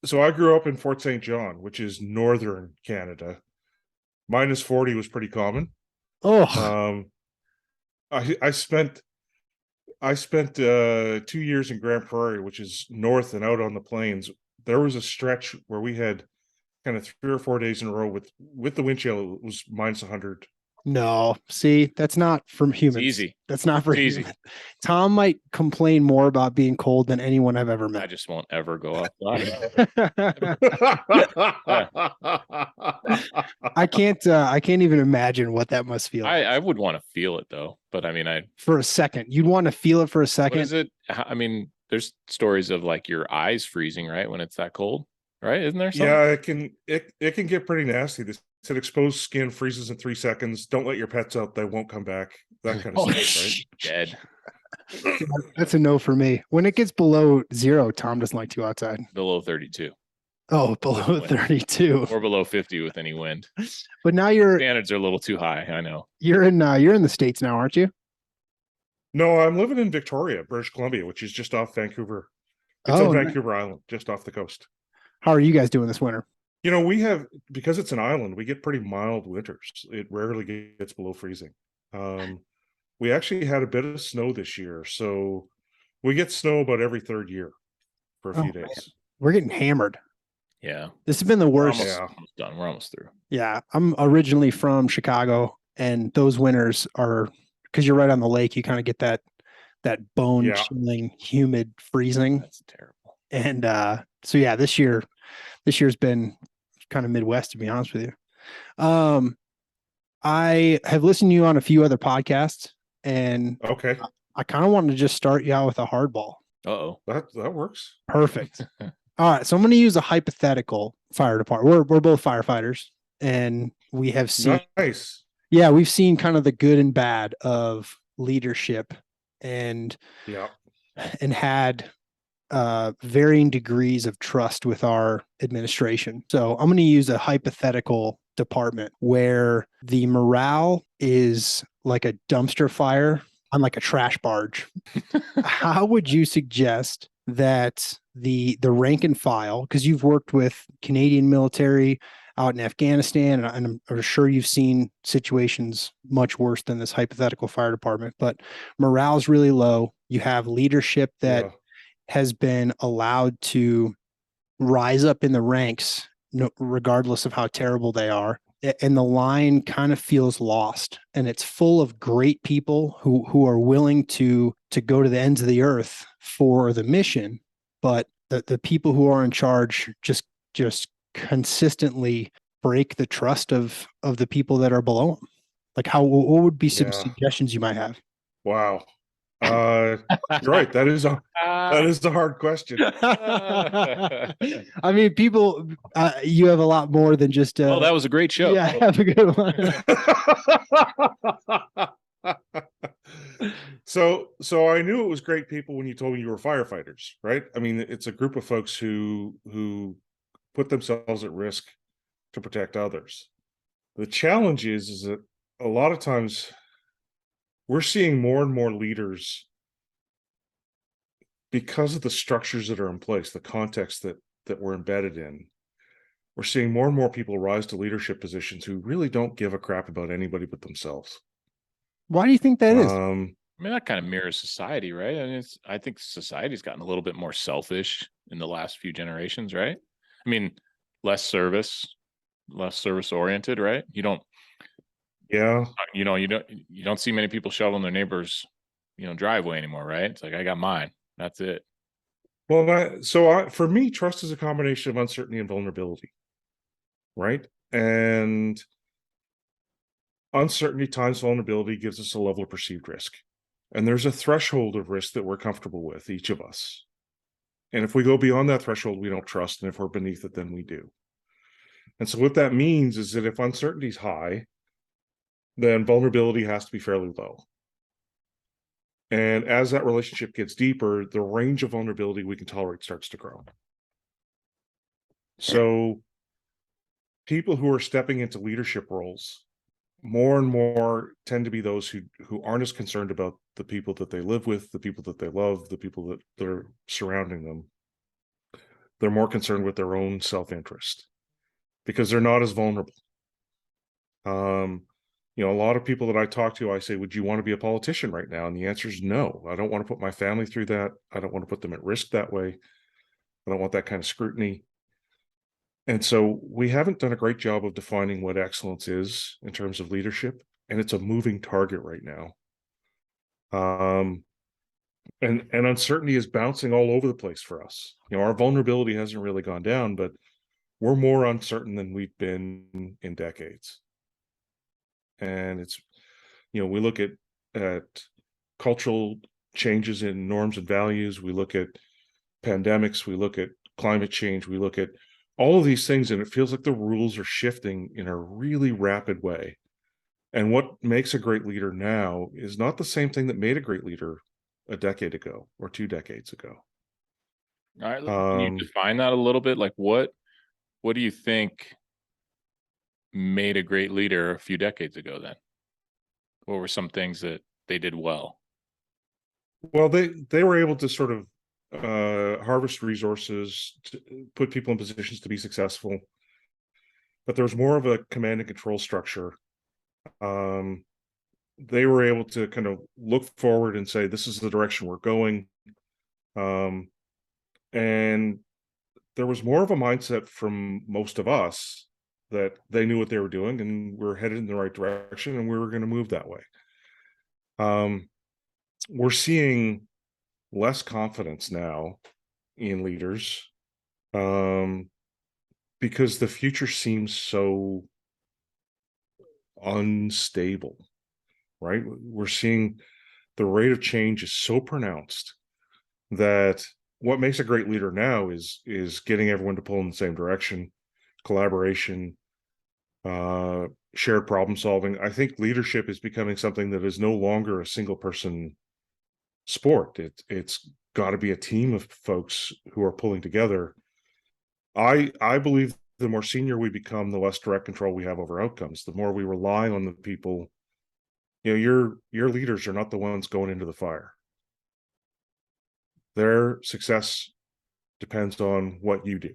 So I grew up in Fort St. John, which is northern Canada. -40 was pretty common. Oh, Um, I spent 2 years in Grand Prairie, which is north and out on the plains. There was a stretch where we had kind of 3 or 4 days in a row with the wind chill. It was -100. no. See, that's not from It's humans. easy. That's not for It's easy. humans. Tom might complain more about being cold than anyone I've ever I met. just won't ever go outside. I can't even imagine what that must feel like. I would want to feel it though, but I mean, For a second. You'd want to feel it for a what second. is it? I mean, there's stories of like your eyes freezing, right? When it's that cold, right? Isn't there something? Yeah, it can get pretty nasty. This said exposed skin freezes in 3 seconds. Don't let your pets out; they won't come back. That kind of Oh, stuff, right? Dead. That's a no for me. When it gets below 0, Tom doesn't like to go outside. Below 32 Oh, below 32. or below 50 with any wind. But now you're Standards are a little too high. I know. you're in the States now, aren't you? No, I'm living in Victoria, British Columbia, which is just off Vancouver. It's Oh, on nice. Vancouver Island, just off the coast. How are you guys doing this winter? You know, we have, because it's an island, we get pretty mild winters. It rarely gets below freezing. We actually had a bit of snow this year, so we get snow about every third year for a Oh, few man. days. We're getting hammered. Yeah. This has been the We're worst. almost, Yeah. almost done. We're almost through. Yeah, I'm originally from Chicago, and those winters are because you're right on the lake. You kind of get that bone Yeah. chilling, humid freezing, That's terrible. and so yeah, this year's been kind of Midwest, to be honest with you. I have listened to you on a few other podcasts, and Okay, I kind of wanted to just start you out with a hardball. Uh-oh. that works. Perfect. All right, so I'm going to use a hypothetical fire department. We're both firefighters, and we have seen, Nice. yeah, we've seen kind of the good and bad of leadership, and Yeah. had varying degrees of trust with our administration. So I'm going to use a hypothetical department where the morale is like a dumpster fire on like a trash barge. How would you suggest that the rank and file, because you've worked with Canadian military out in Afghanistan, and I'm sure you've seen situations much worse than this hypothetical fire department, but morale's really low. You have leadership that Yeah. has been allowed to rise up in the ranks, regardless of how terrible they are. And the line kind of feels lost, and it's full of great people who are willing to go to the ends of the earth for the mission, but the people who are in charge just consistently break the trust of the people that are below them. Like, what would be some Yeah. suggestions you might have? Wow. You're right. That is a hard question. I mean, people, you have a lot more than just. Oh, that was a great show. Yeah, have a good one. So I knew it was great people when you told me you were firefighters, right? I mean, it's a group of folks who put themselves at risk to protect others. The challenge is that a lot of times we're seeing more and more leaders, because of the structures that are in place, the context that we're embedded in. We're seeing more and more people rise to leadership positions who really don't give a crap about anybody but themselves. Why do you think that is? I mean, that kind of mirrors society, right? I mean, I think society's gotten a little bit more selfish in the last few generations, right? I mean, less service oriented, right? Yeah. You don't see many people shoveling their neighbor's, driveway anymore, right? It's like, I got mine. That's it. Well, for me, trust is a combination of uncertainty and vulnerability, right? And uncertainty times vulnerability gives us a level of perceived risk. And there's a threshold of risk that we're comfortable with, each of us. And if we go beyond that threshold, we don't trust. And if we're beneath it, then we do. And so what that means is that if uncertainty is high, then vulnerability has to be fairly low. And as that relationship gets deeper, the range of vulnerability we can tolerate starts to grow. So people who are stepping into leadership roles more and more tend to be those who aren't as concerned about the people that they live with, the people that they love, the people that are surrounding them. They're more concerned with their own self-interest because they're not as vulnerable. You know, a lot of people that I talk to, I say, would you want to be a politician right now? And the answer is no. I don't want to put my family through that. I don't want to put them at risk that way. I don't want that kind of scrutiny. And so we haven't done a great job of defining what excellence is in terms of leadership, and it's a moving target right now. And uncertainty is bouncing all over the place for us. You know, our vulnerability hasn't really gone down, but we're more uncertain than we've been in decades. And it's, you know, we look at cultural changes in norms and values, we look at pandemics, we look at climate change, we look at all of these things, and it feels like the rules are shifting in a really rapid way. And what makes a great leader now is not the same thing that made a great leader a decade ago or 2 decades ago. All right, can you define that a little bit? Like what do you think made a great leader a few decades ago then? What were some things that they did well? Well, they were able to sort of harvest resources, to put people in positions to be successful, but there was more of a command and control structure. They were able to kind of look forward and say, this is the direction we're going. And there was more of a mindset from most of us that they knew what they were doing and we're headed in the right direction and we were going to move that way. We're seeing less confidence now in leaders, because the future seems so unstable, right? We're seeing the rate of change is so pronounced that what makes a great leader now is getting everyone to pull in the same direction, collaboration, shared problem solving. I think leadership is becoming something that is no longer a single person sport. It's got to be a team of folks who are pulling together. I believe the more senior we become, the less direct control we have over outcomes. The more we rely on the people. You know, your leaders are not the ones going into the fire. Their success depends on what you do,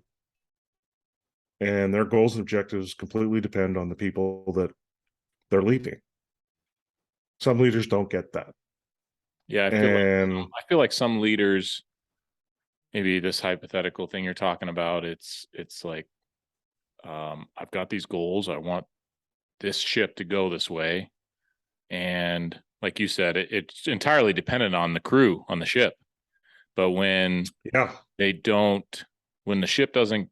and their goals and objectives completely depend on the people that they're leading. Some leaders don't get that. Yeah, I feel like some leaders, maybe this hypothetical thing you're talking about, it's like, I've got these goals. I want this ship to go this way. And like you said, it's entirely dependent on the crew on the ship. But when they don't, when the ship doesn't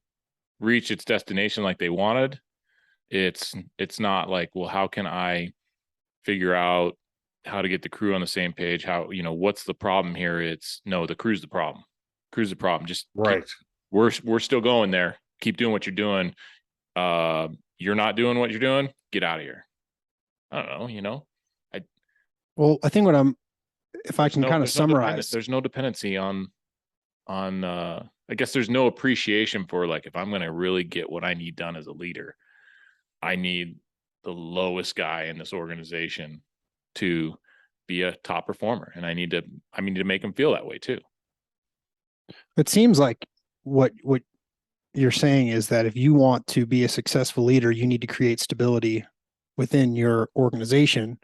reach its destination like they wanted, it's not like, well, how can I figure out how to get the crew on the same page? How, you know, what's the problem here? It's no, the crew's the problem. Crew's the problem. Just right. We're still going there. Keep doing what you're doing. You're not doing what you're doing. Get out of here. I don't know, you know. Well, I think if I can kind of summarize, there's no dependency on I guess there's no appreciation for, like, if I'm going to really get what I need done as a leader, I need the lowest guy in this organization to be a top performer, and I need to make him feel that way too. It seems like what you're saying is that if you want to be a successful leader, you need to create stability within your organization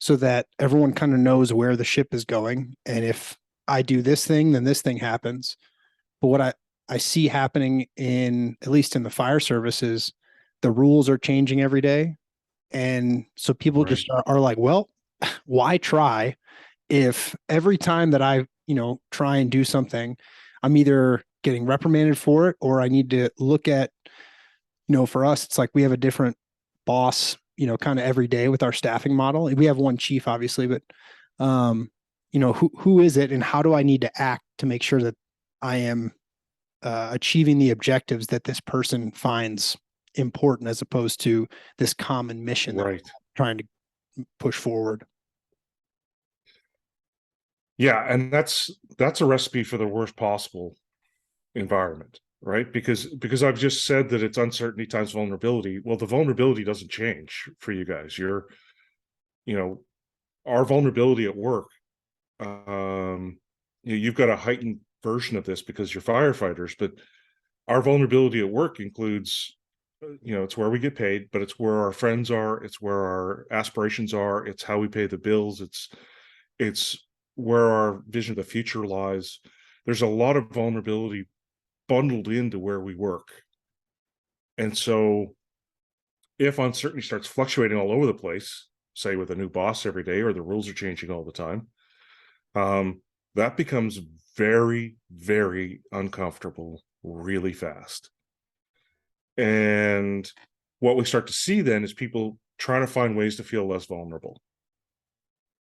so that everyone kind of knows where the ship is going. And if I do this thing, then this thing happens. But what I see happening at least in the fire services, the rules are changing every day. And so people just are like, well, why try if every time that I, try and do something, I'm either getting reprimanded for it, or I need to look at, for us, it's like we have a different boss, kind of every day with our staffing model. We have one chief, obviously, but who is it, and how do I need to act to make sure that I am achieving the objectives that this person finds important, as opposed to this common mission that we're trying to push forward. Yeah, and that's a recipe for the worst possible environment, right? Because I've just said that it's uncertainty times vulnerability. Well, the vulnerability doesn't change for you guys. Our vulnerability at work, you've got a heightened version of this because you're firefighters, but our vulnerability at work includes, it's where we get paid, but it's where our friends are, it's where our aspirations are, it's how we pay the bills, it's where our vision of the future lies. There's a lot of vulnerability bundled into where we work. And so if uncertainty starts fluctuating all over the place, say with a new boss every day, or the rules are changing all the time, that becomes very, very uncomfortable really fast. And what we start to see then is people trying to find ways to feel less vulnerable,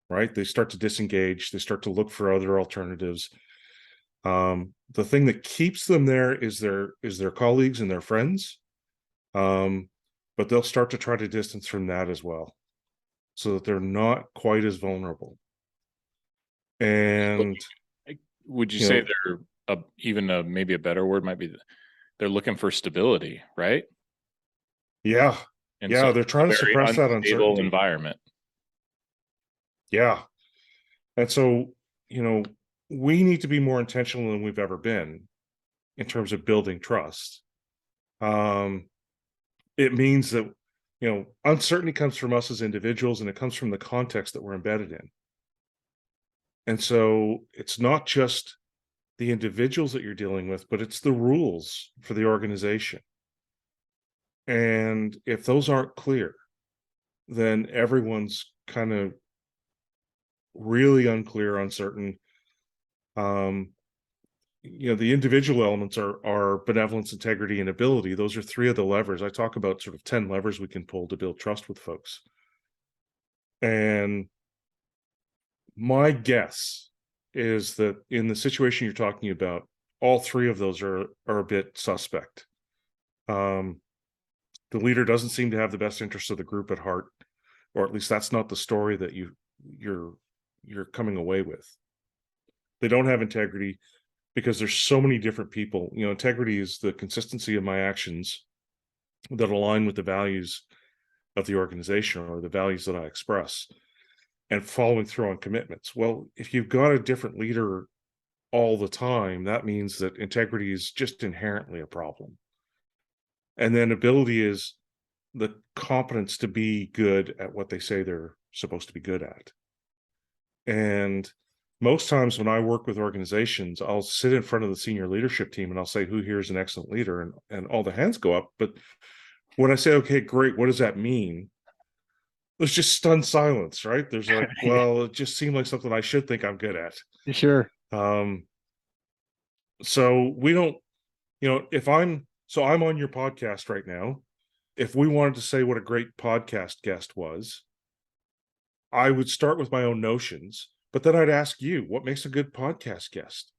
right? They start to disengage, they start to look for other alternatives. The thing that keeps them there is their colleagues and their friends. But they'll start to try to distance from that as well, so that they're not quite as vulnerable. And would you say they're maybe a better word might be they're looking for stability, right? Yeah. And yeah, so they're trying to suppress that uncertainty. Environment. Yeah. And so, we need to be more intentional than we've ever been in terms of building trust. It means that, uncertainty comes from us as individuals, and it comes from the context that we're embedded in. And so it's not just the individuals that you're dealing with, but it's the rules for the organization. And if those aren't clear, then everyone's kind of really unclear, uncertain. The individual elements are benevolence, integrity, and ability. Those are three of the levers. I talk about sort of 10 levers we can pull to build trust with folks. And my guess is that in the situation you're talking about, all three of those are a bit suspect. The leader doesn't seem to have the best interests of the group at heart, or at least that's not the story that you're coming away with. They don't have integrity because there's so many different people. Integrity is the consistency of my actions that align with the values of the organization or the values that I express, and following through on commitments. Well, if you've got a different leader all the time, that means that integrity is just inherently a problem. And then ability is the competence to be good at what they say they're supposed to be good at. And most times when I work with organizations, I'll sit in front of the senior leadership team and I'll say, who here is an excellent leader? And all the hands go up. But when I say, okay, great, what does that mean? There's just stunned silence, right? There's like, well, it just seemed like something I should think I'm good at. Sure. So we don't, I'm on your podcast right now. If we wanted to say what a great podcast guest was, I would start with my own notions, but then I'd ask you, what makes a good podcast guest?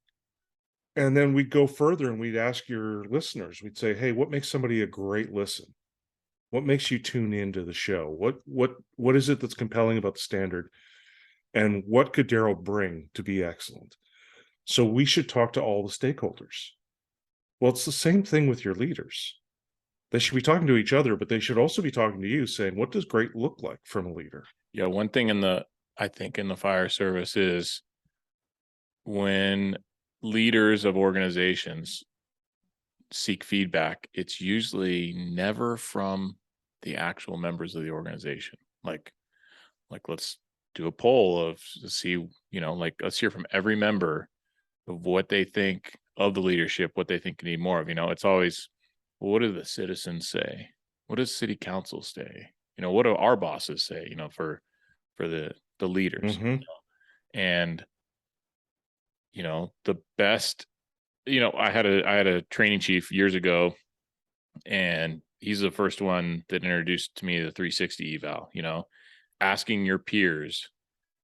And then we'd go further and we'd ask your listeners, we'd say, hey, what makes somebody a great listen? What makes you tune into the show? What is it that's compelling about the standard? And what could Darryl bring to be excellent? So we should talk to all the stakeholders. Well, it's the same thing with your leaders. They should be talking to each other, but they should also be talking to you, saying, what does great look like from a leader? Yeah, one thing I think in the fire service is when leaders of organizations seek feedback, it's usually never from the actual members of the organization. Like let's do a poll of see, let's hear from every member of what they think of the leadership, what they think need more of. It's always, well, what do the citizens say? What does city council say? What do our bosses say, for the leaders? Mm-hmm. And the best, I had a training chief years ago, and he's the first one that introduced to me the 360 eval, asking your peers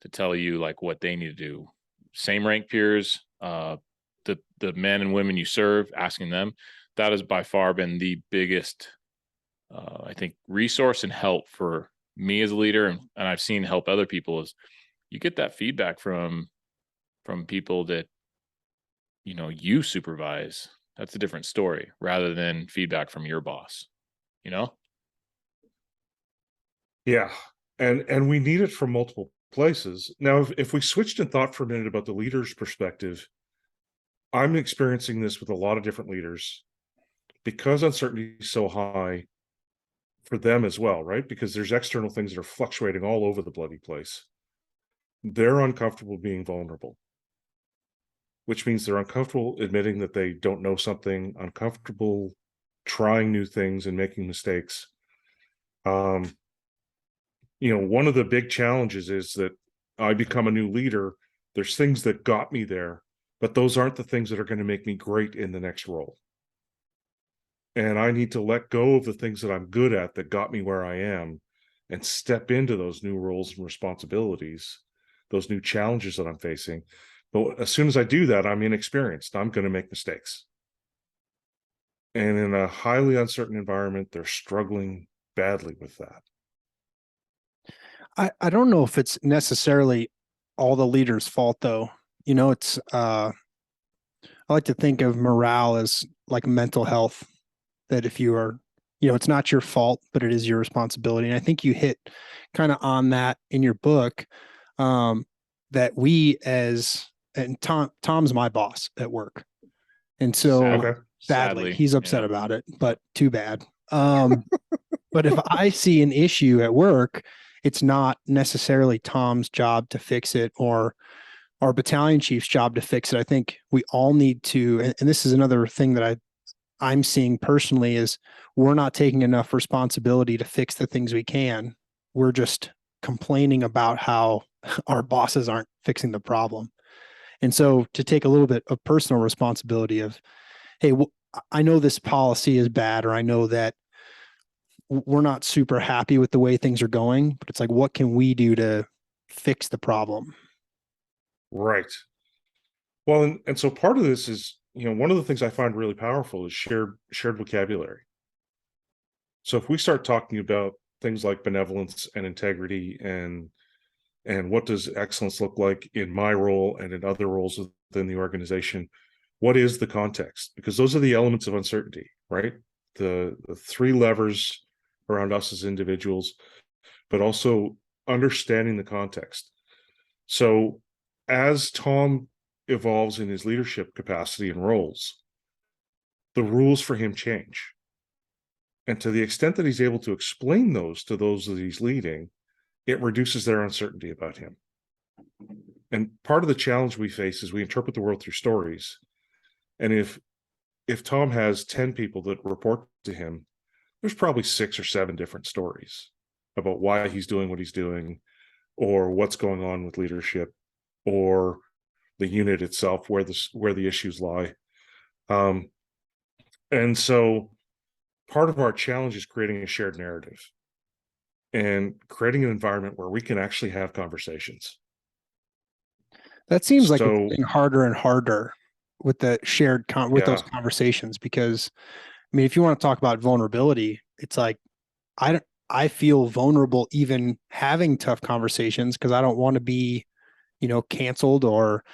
to tell you like what they need to do. Same rank peers, the men and women you serve, asking them. That has by far been the biggest, I think, resource and help for me as a leader, and I've seen help other people, is you get that feedback from people that you supervise. That's a different story rather than feedback from your boss. Yeah, and we need it from multiple places. Now, if we switched and thought for a minute about the leader's perspective, I'm experiencing this with a lot of different leaders. because uncertainty is so high for them as well, right? Because there's external things that are fluctuating all over the bloody place. They're uncomfortable being vulnerable, which means they're uncomfortable admitting that they don't know something, uncomfortable trying new things and making mistakes. One of the big challenges is that I become a new leader. There's things that got me there, but those aren't the things that are going to make me great in the next role. And I need to let go of the things that I'm good at that got me where I am and step into those new roles and responsibilities, those new challenges that I'm facing. But as soon as I do that, I'm inexperienced. I'm going to make mistakes. And in a highly uncertain environment, they're struggling badly with that. I don't know if it's necessarily all the leaders' fault, though. It's I like to think of morale as like mental health, that if you are, it's not your fault, but it is your responsibility. And I think you hit kind of on that in your book, that and Tom's my boss at work. And so sadly, he's upset about it, but too bad. But if I see an issue at work, it's not necessarily Tom's job to fix it or our battalion chief's job to fix it. I think we all need to, and this is another thing that I'm seeing personally, is we're not taking enough responsibility to fix the things we can. We're just complaining about how our bosses aren't fixing the problem. And so to take a little bit of personal responsibility of, hey, I know this policy is bad, or I know that we're not super happy with the way things are going, but it's like, what can we do to fix the problem? Right. Well, and so part of this is, one of the things I find really powerful is shared vocabulary. So if we start talking about things like benevolence and integrity and what does excellence look like in my role and in other roles within the organization, what is the context? Because those are the elements of uncertainty, right? The three levers around us as individuals, but also understanding the context. So as Tom evolves in his leadership capacity and roles, the rules for him change. And to the extent that he's able to explain those to those that he's leading, it reduces their uncertainty about him. And part of the challenge we face is we interpret the world through stories. And if Tom has 10 people that report to him, there's probably 6 or 7 different stories about why he's doing what he's doing, or what's going on with leadership, or the unit itself, where the issues lie. And so part of our challenge is creating a shared narrative and creating an environment where we can actually have conversations. That seems like it's getting harder and harder with the with those conversations, because I mean, if you want to talk about vulnerability, it's like, I feel vulnerable even having tough conversations, because I don't want to be, canceled, or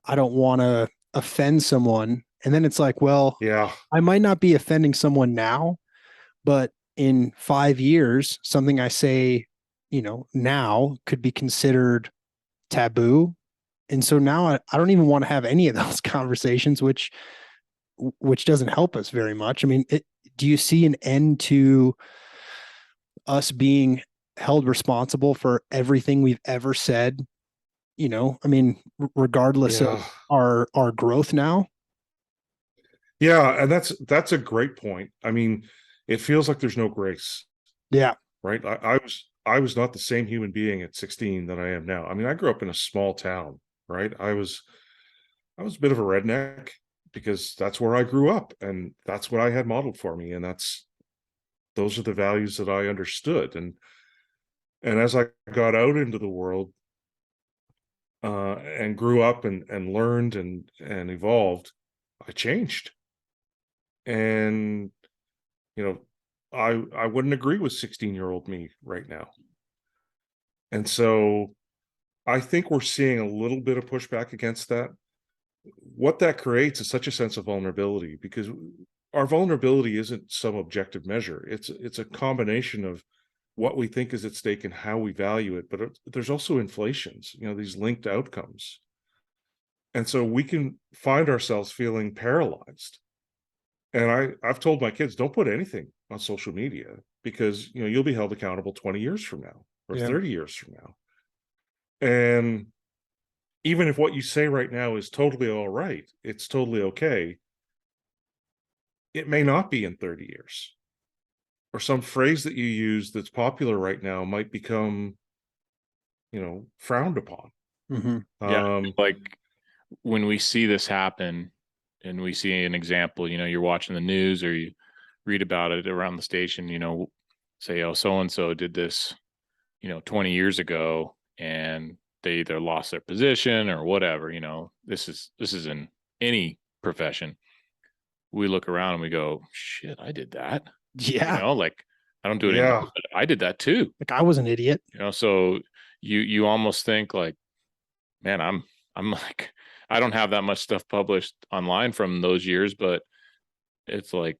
I don't want to offend someone. And then it's like, well, I might not be offending someone now, but in 5 years, something I say, now could be considered taboo. And so now I don't even want to have any of those conversations, which doesn't help us very much. I mean, do you see an end to us being held responsible for everything we've ever said? I mean, regardless of our growth now. Yeah, and that's a great point. I mean, it feels like there's no grace. Yeah. Right. I was not the same human being at 16 that I am now. I mean, I grew up in a small town, right? I was a bit of a redneck because that's where I grew up, and that's what I had modeled for me, and those are the values that I understood. And as I got out into the world and grew up and learned and evolved, I changed. And I wouldn't agree with 16-year-old me right now. And so I think we're seeing a little bit of pushback against that. What that creates is such a sense of vulnerability, because our vulnerability isn't some objective measure. It's a combination of what we think is at stake and how we value it. But there's also inflations, these linked outcomes. And so we can find ourselves feeling paralyzed And I've told my kids, don't put anything on social media, because you'll be held accountable 20 years from now or 30 years from now. And even if what you say right now is totally all right, it's totally okay, it may not be in 30 years. Or some phrase that you use that's popular right now might become, frowned upon. Yeah, like when we see this happen and we see an example, you're watching the news or you read about it around the station, say, oh, so-and-so did this, 20 years ago, and they either lost their position or whatever, this is in any profession. We look around and we go, shit, I did that. Yeah. Like I don't do it anymore, but I did that too. Like I was an idiot. So you almost think like, man, I'm like, I don't have that much stuff published online from those years, but it's like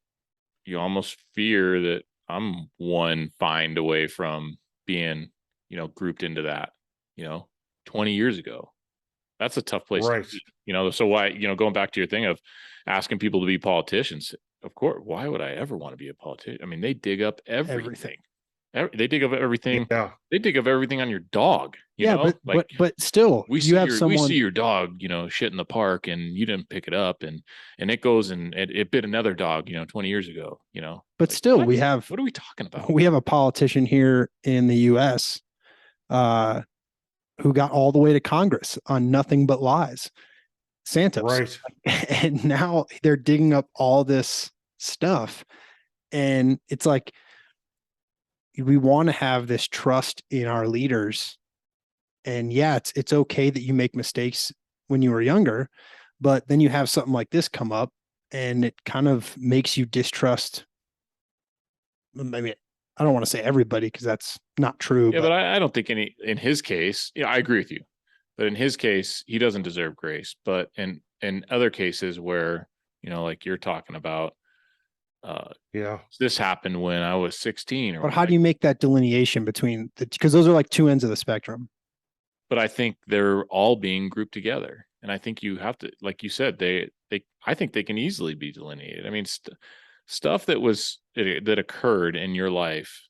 you almost fear that I'm one find away from being, grouped into that, 20 years ago. That's a tough place Right. to be, so why, going back to your thing of asking people to be politicians, of course, why would I ever want to be a politician? I mean, they dig up everything. They dig up everything. Yeah. They dig up everything on your dog. You know? But still, we see your dog, shit in the park, and you didn't pick it up, and it goes and it bit another dog, 20 years ago. But like, still, what? we have. What are we talking about? We have a politician here in the U.S. Who got all the way to Congress on nothing but lies. Santos. Right. And now they're digging up all this stuff, and it's like we want to have this trust in our leaders. And yeah, it's okay that you make mistakes when you were younger, but then you have something like this come up and it kind of makes you distrust. I mean, I don't want to say everybody because that's not true. Yeah, but I don't think in his case, I agree with you. But in his case, he doesn't deserve grace. But in other cases where, like you're talking about, this happened when I was 16. But how do you make that delineation between because those are like two ends of the spectrum? But I think they're all being grouped together. And I think you have to, like you said, I think they can easily be delineated. I mean, stuff that occurred in your life,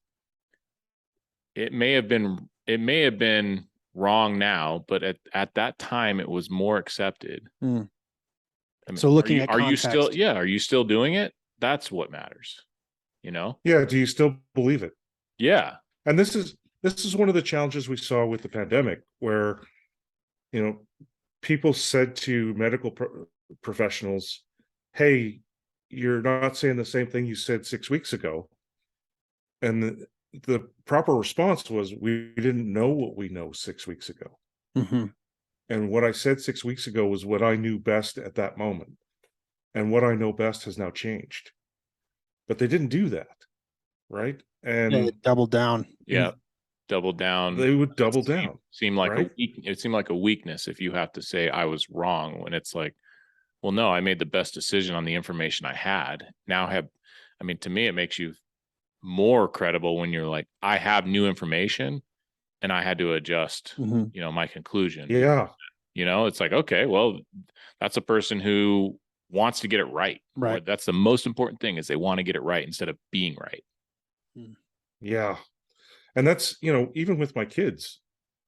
it may have been wrong now, but at that time it was more accepted. I mean, so looking at context, are you still doing it? That's what matters. Yeah. Do you still believe it? Yeah. And this is one of the challenges we saw with the pandemic, where, people said to medical professionals, hey, you're not saying the same thing you said 6 weeks ago. And the proper response was, we didn't know what we know 6 weeks ago. Mm-hmm. And what I said 6 weeks ago was what I knew best at that moment. And what I know best has now changed. But they didn't do that. Right. And they doubled down. Yeah. Double down. They would double down. Seem like it seemed like a weakness if you have to say I was wrong, when it's like, well, no, I made the best decision on the information I had. To me, it makes you more credible when you're like, I have new information and I had to adjust, my conclusion. Yeah. It's like, okay, well, that's a person who wants to get it right. Right. That's the most important thing, is they want to get it right instead of being right. Yeah. And that's, even with my kids,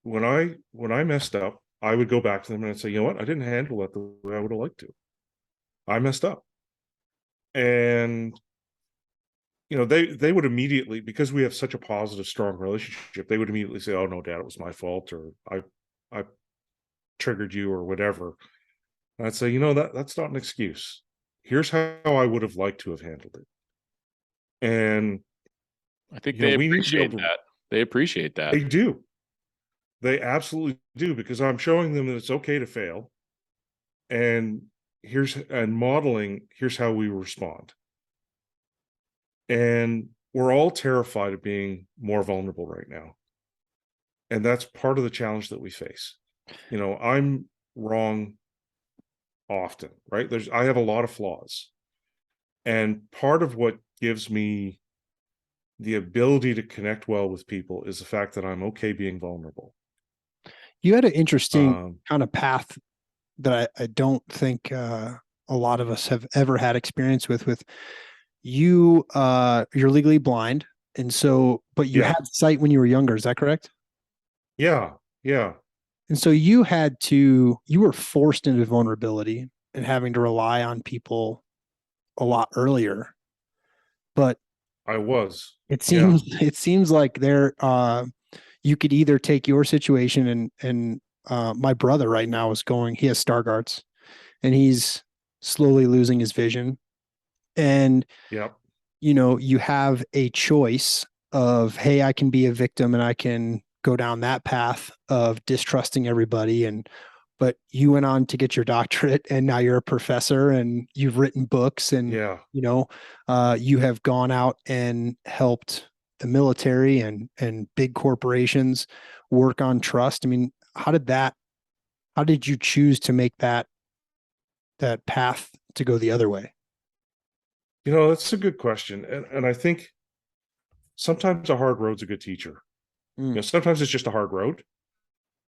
when I messed up, I would go back to them and I'd say, you know what, I didn't handle it the way I would have liked to. I messed up. And, they would immediately, because we have such a positive, strong relationship, they would immediately say, oh no, Dad, it was my fault, or I triggered you, or whatever. And I'd say, that's not an excuse. Here's how I would have liked to have handled it. And I think they appreciate that. They appreciate that. They do. They absolutely do, because I'm showing them that it's okay to fail. And modeling, here's how we respond. And we're all terrified of being more vulnerable right now. And that's part of the challenge that we face. I'm wrong often, right? I have a lot of flaws. And part of what gives me the ability to connect well with people is the fact that I'm okay being vulnerable. You had an interesting kind of path that I don't think a lot of us have ever had experience with you. You're legally blind, and so, but you Yeah. had sight when you were younger. Is that correct? Yeah. Yeah. And so you were forced into vulnerability and having to rely on people a lot earlier. But I was. it Yeah. seems like you could either take your situation and my brother right now he has Stargardt's and he's slowly losing his vision. And Yep. you have a choice of, hey, I can be a victim and I can go down that path of distrusting everybody. But you went on to get your doctorate and now you're a professor and you've written books and, Yeah. you have gone out and helped the military and big corporations work on trust. I mean, how did you choose to make that path to go the other way? That's a good question. And I think sometimes a hard road's a good teacher. Sometimes it's just a hard road,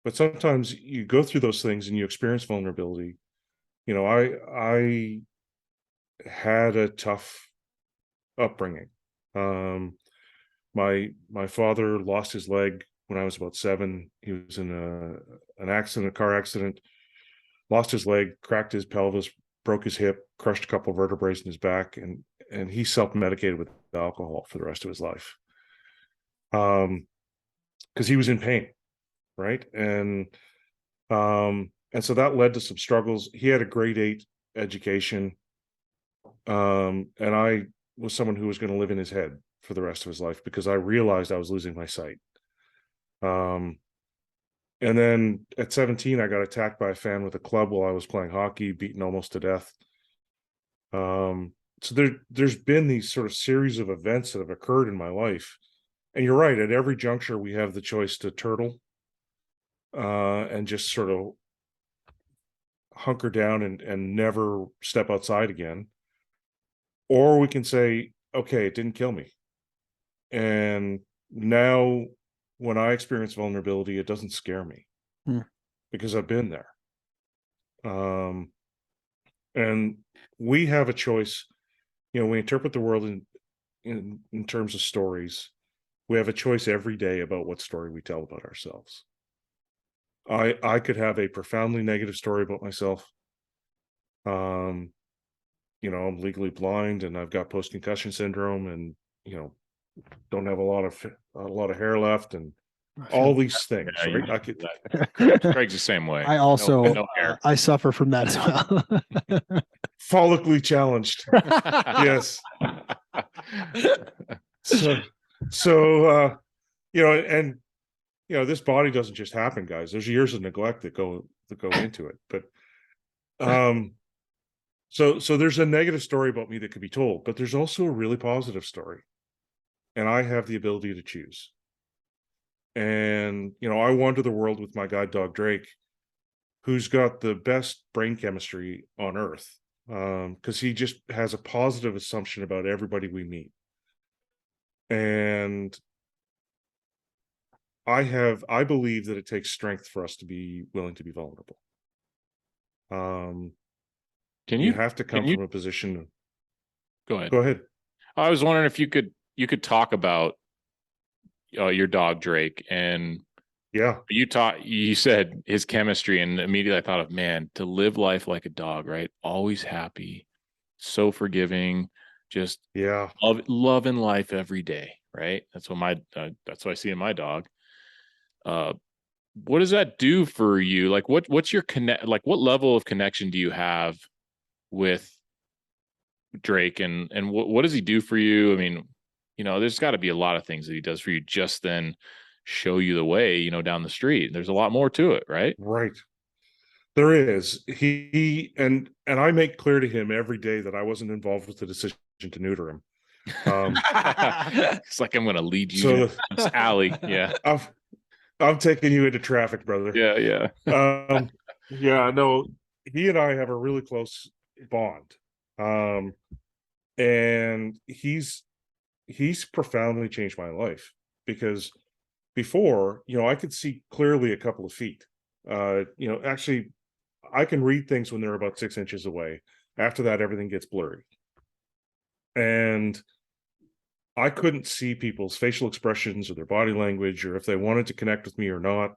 but sometimes you go through those things and you experience vulnerability. I had a tough upbringing. My father lost his leg when I was about 7. He was in a car accident, lost his leg, cracked his pelvis, broke his hip, crushed a couple of vertebrae in his back, and he self-medicated with alcohol for the rest of his life. Because he was in pain, right? And so that led to some struggles. He had a grade 8 education. And I was someone who was going to live in his head for the rest of his life because I realized I was losing my sight. And then at 17, I got attacked by a fan with a club while I was playing hockey, beaten almost to death. So there's been these sort of series of events that have occurred in my life. And you're right, at every juncture, we have the choice to turtle and just sort of hunker down and never step outside again. Or we can say, okay, it didn't kill me. And now when I experience vulnerability, it doesn't scare me because I've been there. And we have a choice. We interpret the world in terms of stories. We have a choice every day about what story we tell about ourselves. I could have a profoundly negative story about myself. I'm legally blind and I've got post-concussion syndrome and, don't have a lot of hair left and all these things, right? I could. Craig's the same way. I also, no hair. I suffer from that as well. Follically challenged. Yes. So, and this body doesn't just happen, guys. There's years of neglect that go into it. But so there's a negative story about me that could be told, but there's also a really positive story. And I have the ability to choose. And, I wander the world with my guide dog, Drake, who's got the best brain chemistry on earth. Because he just has a positive assumption about everybody we meet. And I believe that it takes strength for us to be willing to be vulnerable. You have to come from a position. Go ahead. Go ahead. I was wondering if you could talk about your dog Drake, and you said his chemistry, and immediately I thought of, man, to live life like a dog, right? Always happy, so forgiving, just loving life every day, right? That's what that's what I see in my dog. What does that do for you? Like what's your like what level of connection do you have with Drake, and what does he do for you? I mean, there's got to be a lot of things that he does for you, just then show you the way, down the street. There's a lot more to it, right? Right. There is. He and I make clear to him every day that I wasn't involved with the decision to neuter him. It's like I'm going to lead you to this alley. Yeah. I'm taking you into traffic, brother. Yeah. Yeah. No, he and I have a really close bond. And he's profoundly changed my life because before, I could see clearly a couple of feet. Actually, I can read things when they're about 6 inches away. After that, everything gets blurry. And I couldn't see people's facial expressions or their body language, or if they wanted to connect with me or not.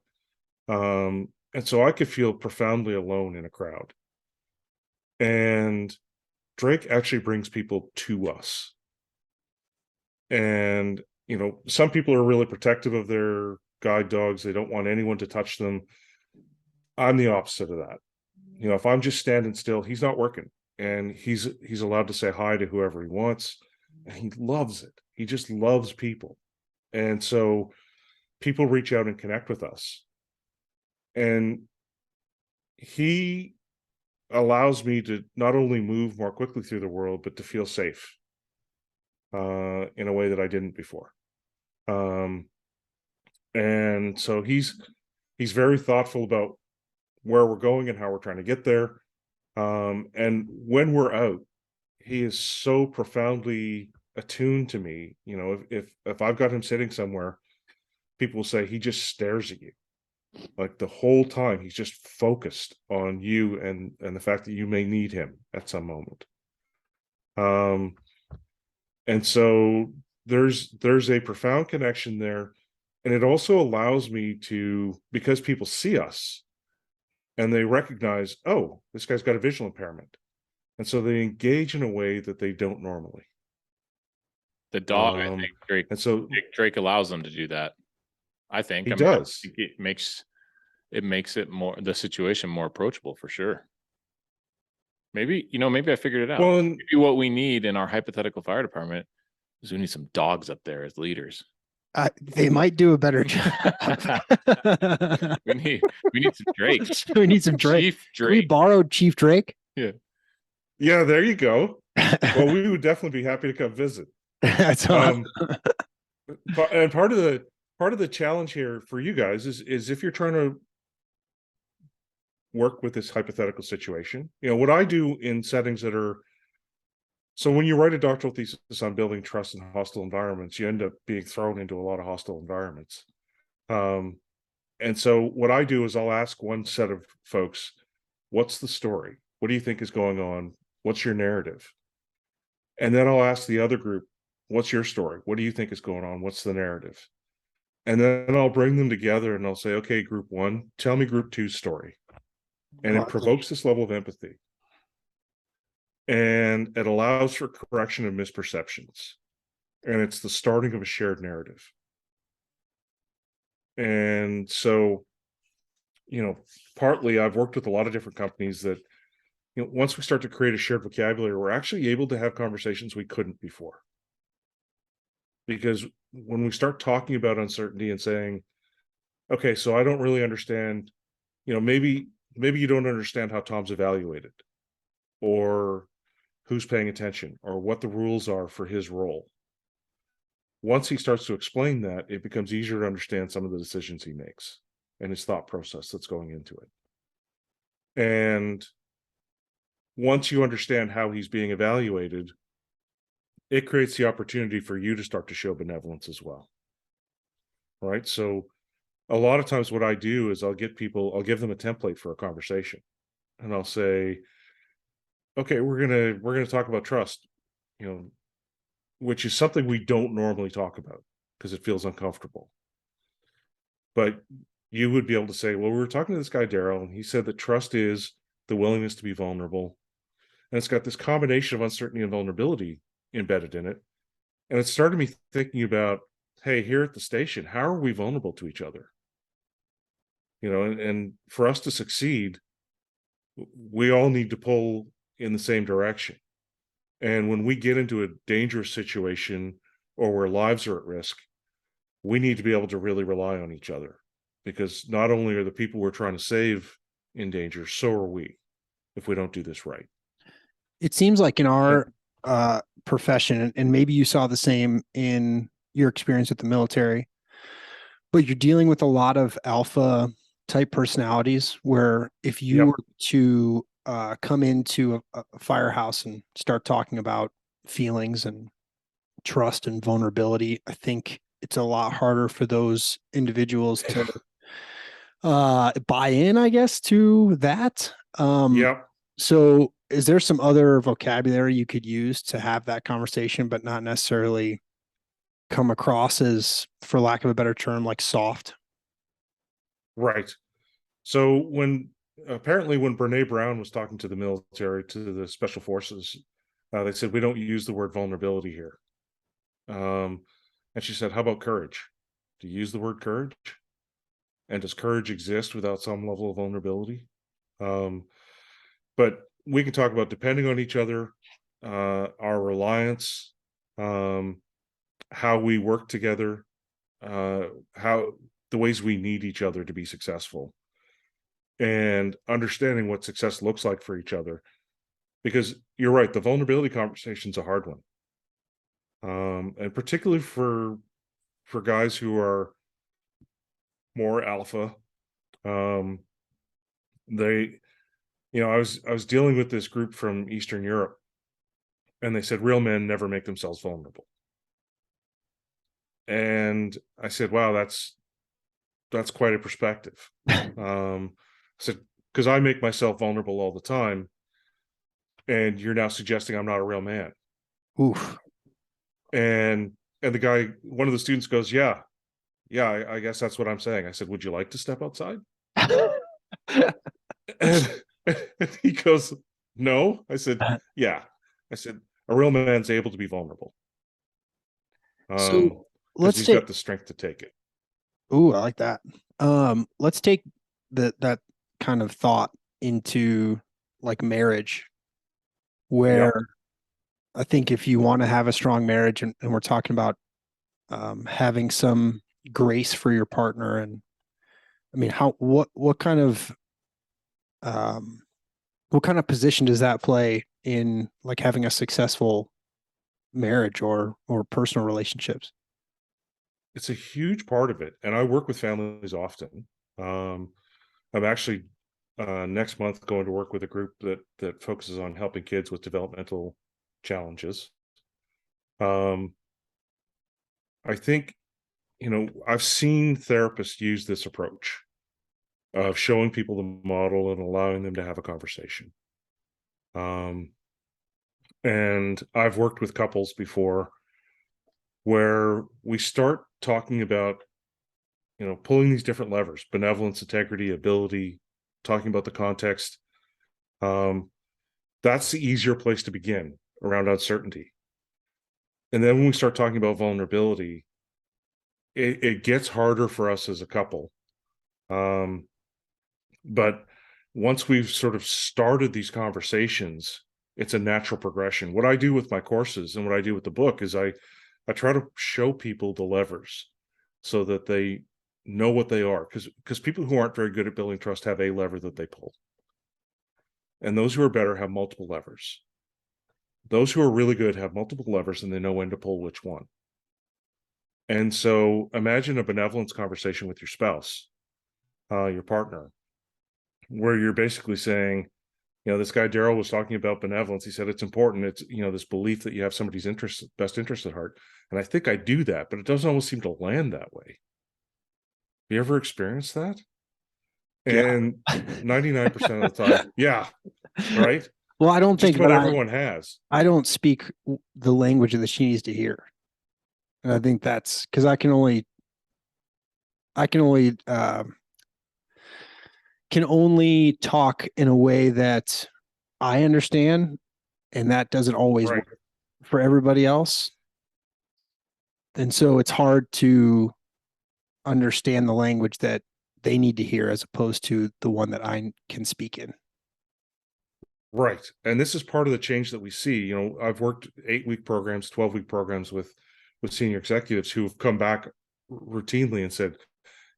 And so I could feel profoundly alone in a crowd. And Drake actually brings people to us. And, you know, some people are really protective of their guide dogs. They don't want anyone to touch them. I'm the opposite of that. You know, if I'm just standing still, he's not working. And he's allowed to say hi to whoever he wants. And he loves it. He just loves people. And so people reach out and connect with us. And he allows me to not only move more quickly through the world, but to feel safe in a way that I didn't before. And so he's very thoughtful about where we're going and how we're trying to get there. And when we're out, he is so profoundly attuned to me. You know, if I've got him sitting somewhere, people will say he just stares at you. Like the whole time, he's just focused on you and the fact that you may need him at some moment. And so there's a profound connection there. And it also allows me to, because people see us and they recognize, oh, this guy's got a visual impairment. And so they engage in a way that they don't normally. The dog, I think Drake, and so Drake allows them to do that. I think he does. I think it makes it more, the situation more approachable for sure. Maybe, you know, maybe I figured it out. Well, maybe what we need in our hypothetical fire department is we need some dogs up there as leaders. They might do a better job. we need some Drakes. We need some Drake. Chief Drake. Can we borrow Chief Drake? Yeah, there you go. Well, we would definitely be happy to come visit. That's awesome. And part of the challenge here for you guys is if you're trying to work with this hypothetical situation, you know, what I do in settings that are, so when you write a doctoral thesis on building trust in hostile environments, you end up being thrown into a lot of hostile environments. And so what I do is I'll ask one set of folks, what's the story? What do you think is going on? What's your narrative? And then I'll ask the other group, what's your story? What do you think is going on? What's the narrative? And then I'll bring them together and I'll say, okay, group one, tell me group two's story. And it provokes this level of empathy. And it allows for correction of misperceptions. And it's the starting of a shared narrative. And so, you know, partly I've worked with a lot of different companies that, you know, once we start to create a shared vocabulary, we're actually able to have conversations we couldn't before. Because when we start talking about uncertainty and saying, okay, so I don't really understand, you know, maybe you don't understand how Tom's evaluated, or who's paying attention, or what the rules are for his role. Once he starts to explain that, it becomes easier to understand some of the decisions he makes and his thought process that's going into it. And once you understand how he's being evaluated, it creates the opportunity for you to start to show benevolence as well. Right? So a lot of times what I do is I'll give them a template for a conversation. And I'll say, okay, we're gonna talk about trust, you know, which is something we don't normally talk about because it feels uncomfortable. But you would be able to say, well, we were talking to this guy, Darryl, and he said that trust is the willingness to be vulnerable. And it's got this combination of uncertainty and vulnerability embedded in it. And it started me thinking about, hey, here at the station, how are we vulnerable to each other? You know, and for us to succeed, we all need to pull in the same direction. And when we get into a dangerous situation or where lives are at risk, we need to be able to really rely on each other, because not only are the people we're trying to save in danger, so are we if we don't do this right. It seems like in our profession, and maybe you saw the same in your experience with the military, but you're dealing with a lot of alpha type personalities where if you were to come into a firehouse and start talking about feelings and trust and vulnerability, I think it's a lot harder for those individuals to buy in, I guess, to that. So is there some other vocabulary you could use to have that conversation, but not necessarily come across as, for lack of a better term, like soft? Right. So when apparently when Brene Brown was talking to the military, to the special forces, they said, we don't use the word vulnerability here. And she said, how about courage? Do you use the word courage? And does courage exist without some level of vulnerability? But we can talk about depending on each other, our reliance, how we work together, how the ways we need each other to be successful, and understanding what success looks like for each other. Because you're right, the vulnerability conversation is a hard one, and particularly for guys who are more alpha. Um, they, I was dealing with this group from Eastern Europe, and they said real men never make themselves vulnerable. And I said, wow, that's quite a perspective. I said, because I make myself vulnerable all the time, and you're now suggesting I'm not a real man. Oof. And the guy, one of the students goes, yeah, I guess that's what I'm saying. I said, would you like to step outside? and he goes, no. I said, yeah. I said, a real man's able to be vulnerable. So because let's he's take, got the strength to take it. ooh, I like that. Let's take that kind of thought into like marriage, where Yep. I think if you want to have a strong marriage, and we're talking about having some grace for your partner, and I mean, um, what kind of position does that play in like having a successful marriage or personal relationships? It's a huge part of it. And I work with families often. I'm actually next month going to work with a group that focuses on helping kids with developmental challenges. I think, I've seen therapists use this approach of showing people the model and allowing them to have a conversation. And I've worked with couples before where we start talking about, pulling these different levers: benevolence, integrity, ability, talking about the context. That's the easier place to begin around uncertainty. And then when we start talking about vulnerability, it gets harder for us as a couple. But once we've sort of started these conversations, it's a natural progression. What I do with my courses and what I do with the book is I try to show people the levers so that they know what they are. Because people who aren't very good at building trust have a lever that they pull. And those who are better have multiple levers. Those who are really good have multiple levers and they know when to pull which one. And so imagine a benevolence conversation with your spouse, your partner, where you're basically saying, this guy Darryl was talking about benevolence. He said it's important. It's, this belief that you have somebody's best interest at heart. And I think I do that, but it doesn't always seem to land that way. You ever experienced that? Yeah. And 99% of the time, yeah, right? Well, I don't Just think about that everyone has. I don't speak the language that she needs to hear. And I think that's because I can only talk in a way that I understand, and that doesn't always Right. work for everybody else. And so it's hard to understand the language that they need to hear as opposed to the one that I can speak in. Right. And this is part of the change that we see. I've worked 8-week programs, 12-week programs with senior executives who have come back routinely and said,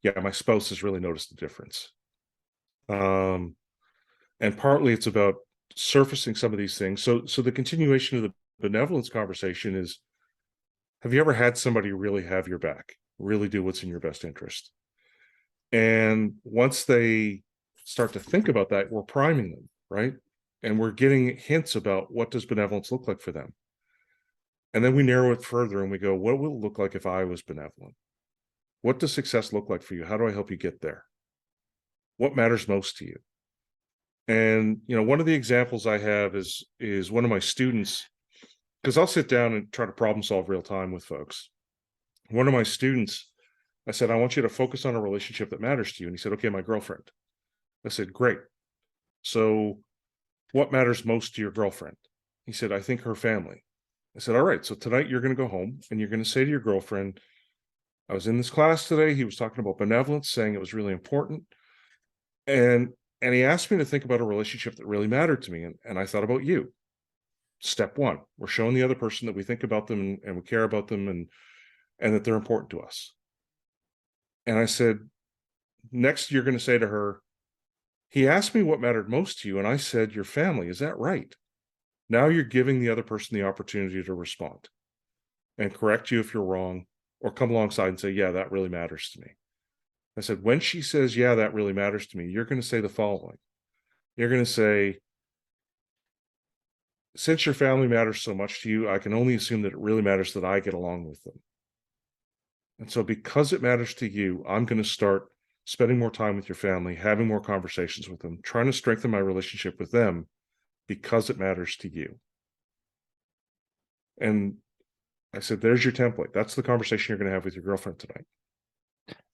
yeah, my spouse has really noticed the difference. And partly it's about surfacing some of these things. So the continuation of the benevolence conversation is, have you ever had somebody really have your back, really do what's in your best interest? And once they start to think about that, we're priming them, right? And we're getting hints about what does benevolence look like for them. And then we narrow it further and we go, what will it look like if I was benevolent? What does success look like for you? How do I help you get there? What matters most to you? And, one of the examples I have is one of my students, because I'll sit down and try to problem solve real time with folks. One of my students, I said, I want you to focus on a relationship that matters to you. And he said, okay, my girlfriend. I said, great. So what matters most to your girlfriend? He said, I think her family. I said, all right. So tonight you're going to go home and you're going to say to your girlfriend, I was in this class today. He was talking about benevolence, saying it was really important. And he asked me to think about a relationship that really mattered to me. And I thought about you. Step one, we're showing the other person that we think about them and we care about them and that they're important to us. And I said, next, you're going to say to her, he asked me what mattered most to you. And I said, your family. Is that right? Now you're giving the other person the opportunity to respond and correct you if you're wrong, or come alongside and say, yeah, that really matters to me. I said, when she says, yeah, that really matters to me, you're going to say the following. You're going to say, since your family matters so much to you, I can only assume that it really matters that I get along with them. And so because it matters to you, I'm going to start spending more time with your family, having more conversations with them, trying to strengthen my relationship with them because it matters to you. And I said, there's your template. That's the conversation you're going to have with your girlfriend tonight.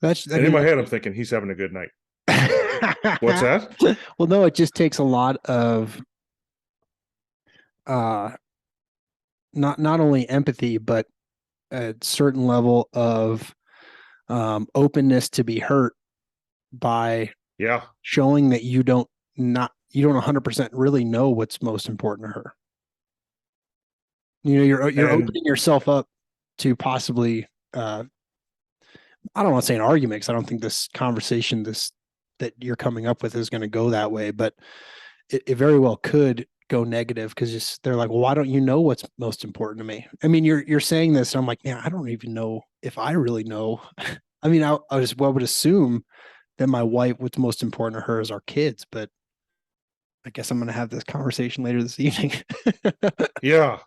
And in my head, I'm thinking he's having a good night. What's that? Well, no, it just takes a lot of not only empathy, but a certain level of openness to be hurt by showing that you don't 100% really know what's most important to her. You're opening yourself up to possibly I don't want to say an argument, because I don't think this conversation that you're coming up with is going to go that way, but it very well could go negative, because they're like, well, why don't you know what's most important to me? I mean, you're saying this, and I'm like, man, I don't even know if I really know. I mean, I would assume that my wife, what's most important to her is our kids, but I guess I'm going to have this conversation later this evening. Yeah.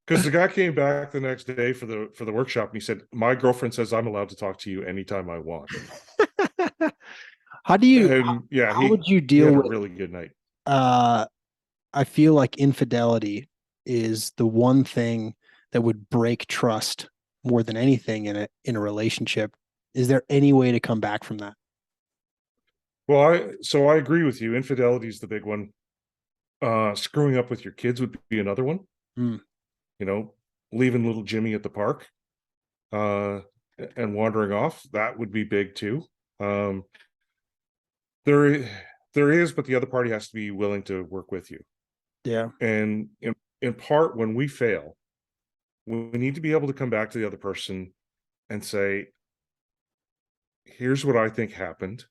Because the guy came back the next day for the workshop and he said, my girlfriend says I'm allowed to talk to you anytime I want. How would you deal with a really good night? I feel like infidelity is the one thing that would break trust more than anything in a relationship. Is there any way to come back from that? Well, I agree with you. Infidelity is the big one. Screwing up with your kids would be another one. Leaving little Jimmy at the park and wandering off, that would be big too. There is, but the other party has to be willing to work with you. Yeah. And in part, when we fail, we need to be able to come back to the other person and say, here's what I think happened,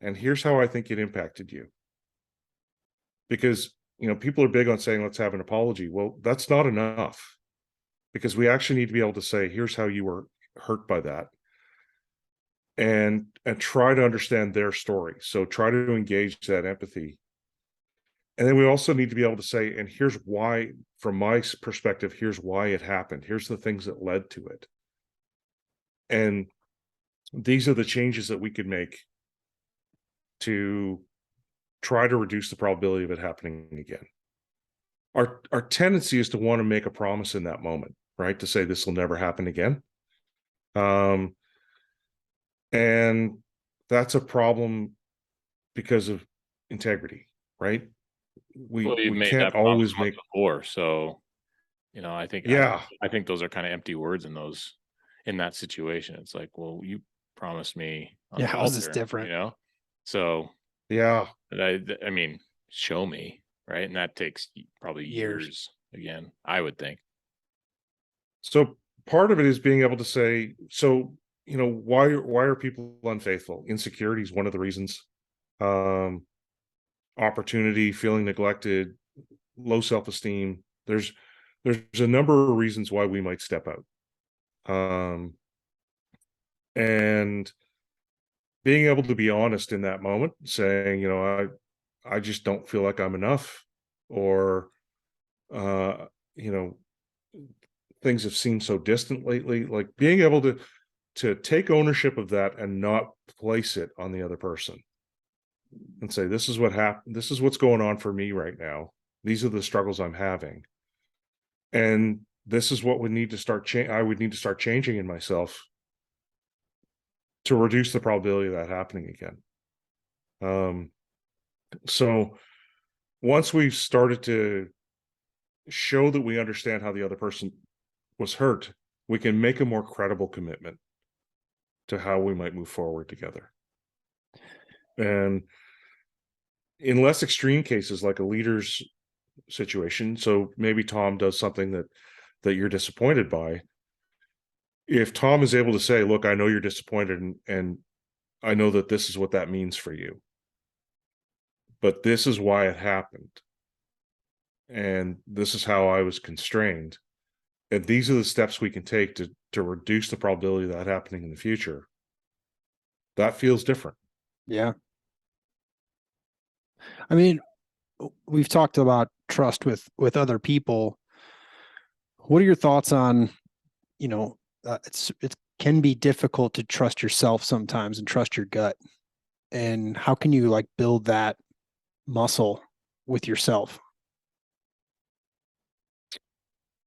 and here's how I think it impacted you. Because people are big on saying, let's have an apology. Well, that's not enough, because we actually need to be able to say, here's how you were hurt by that, and try to understand their story. So try to engage that empathy. And then we also need to be able to say, and here's why, from my perspective, here's why it happened. Here's the things that led to it. And these are the changes that we could make to try to reduce the probability of it happening again. Our tendency is to want to make a promise in that moment, right? To say this will never happen again. And that's a problem because of integrity, right? You've made can't always make before. So, I think, I think those are kind of empty words in that situation. It's like, well, you promised me. How's this different? So yeah, I mean, show me, right? And that takes probably years again, I would think. So part of it is being able to say, so, why are people unfaithful? Insecurity is one of the reasons. Opportunity, feeling neglected, low self-esteem. There's a number of reasons why we might step out. And being able to be honest in that moment, saying, I just don't feel like I'm enough, or, things have seemed so distant lately. Like being able to take ownership of that and not place it on the other person. and say, this is what happened. This is what's going on for me right now. These are the struggles I'm having. And this is what would need to start I would need to start changing in myself to reduce the probability of that happening again. So once we've started to show that we understand how the other person was hurt, we can make a more credible commitment to how we might move forward together. And in less extreme cases, like a leader's situation, so maybe Tom does something that you're disappointed by. If Tom is able to say, look, I know you're disappointed, and I know that this is what that means for you, but this is why it happened, and this is how I was constrained, and these are the steps we can take to reduce the probability of that happening in the future. That feels different. Yeah. I mean, we've talked about trust with other people. What are your thoughts on, it can be difficult to trust yourself sometimes and trust your gut. And how can you like build that muscle with yourself?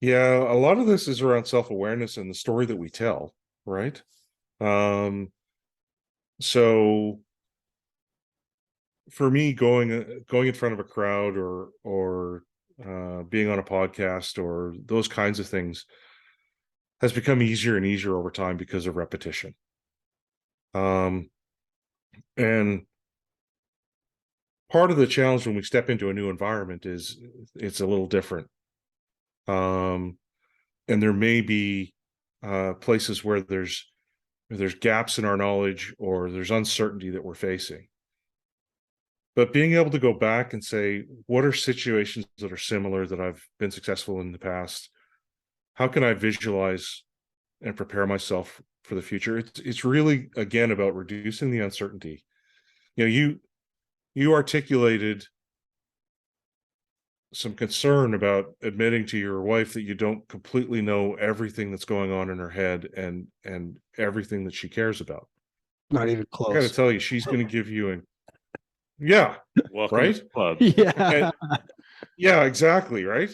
Yeah, a lot of this is around self-awareness and the story that we tell, right? So for me, going in front of a crowd or being on a podcast or those kinds of things has become easier and easier over time because of repetition. And part of the challenge when we step into a new environment is it's a little different. And there may be places where there's gaps in our knowledge or there's uncertainty that we're facing. But being able to go back and say, what are situations that are similar that I've been successful in the past? How can I visualize and prepare myself for the future? It's really, again, about reducing the uncertainty. You articulated some concern about admitting to your wife that you don't completely know everything that's going on in her head and everything that she cares about. Not even I got to close. tell you, she's going to give you Welcome right? to the club. Yeah. Yeah, exactly, right?